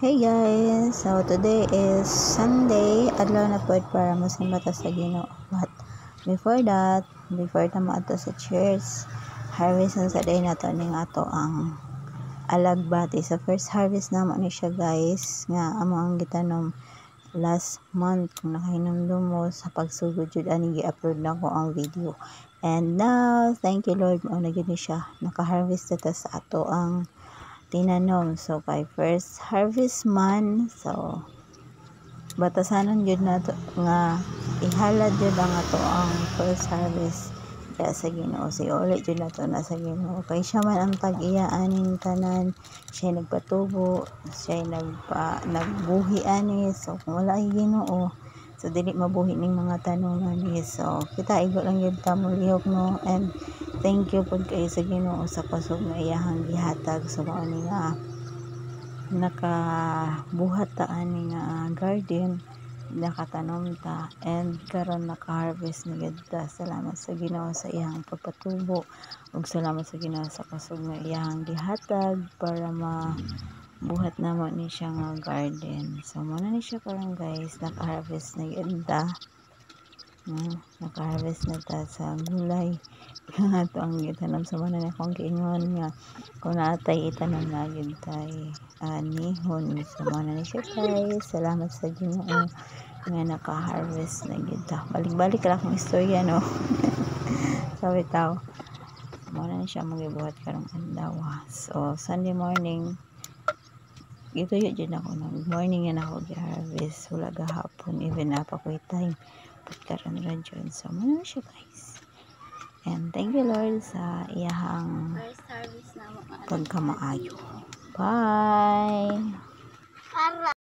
Hey guys, so today is Sunday, adlaw na pod para mosimba ta sa Ginoo. But before ta maato sa church, harvestan sa day nato ning ato ang alagbati. Sa first harvest namo ni siya guys, nga amo ang gitanom last month. Kung nakahinumdum mo sa pagsugod jud ani gi-upload na ko ang video. And now, thank you Lord, mao na gyud ni siya. Naka-harvest ta sa ato ang tinanom. So kay first harvest man, so batasanon jud nato nga ihalad jud ang ato ang first harvest kaya sa Ginoo. Si uli jud nato na sa Ginoo, kay siya man ang tag-iya aning tanan, siya nagpatubo, siya nagbuhi ani. So kung wala ay Ginoo, so dili mabuhi ning mga tanungan ni. So kita igo lang gyud ta mo lihok no. And thank you pud kay sa Ginoo sa kusog nga iyahang gihatag. So mao ni nga nakabuhat ta ani nga garden, nakatanom ta, and karon naka-harvest na gyud ta. Salamat sa Ginoo sa iyang pagpatubo, ug salamat sa Ginoo sa kusog nga iyahang gihatag para buhat namo ni siya nga garden. So muna ni siya karon guys, naka-harvest na gyud ta. Naka-harvest na ta sa gulay nga ato ang itanom. So muna ni akong giingon nga kung naatay itanom na gyud tay anihon. So muna ni siya guys, salamat sa Ginoo nga naka-harvest na gyud ta. Balik-balik ra akong istorya no. So bitaw, muna ni siya magibuhat karong adlaw. So Sunday morning gituyo jud ako no. Good morning yan ako gi-harvest, wala gahapon, even na pa ko'y time karon ra jud. So muna siya guys, and thank you Lord sa iyahang First harvest na mo. pagkamaayo. Bye.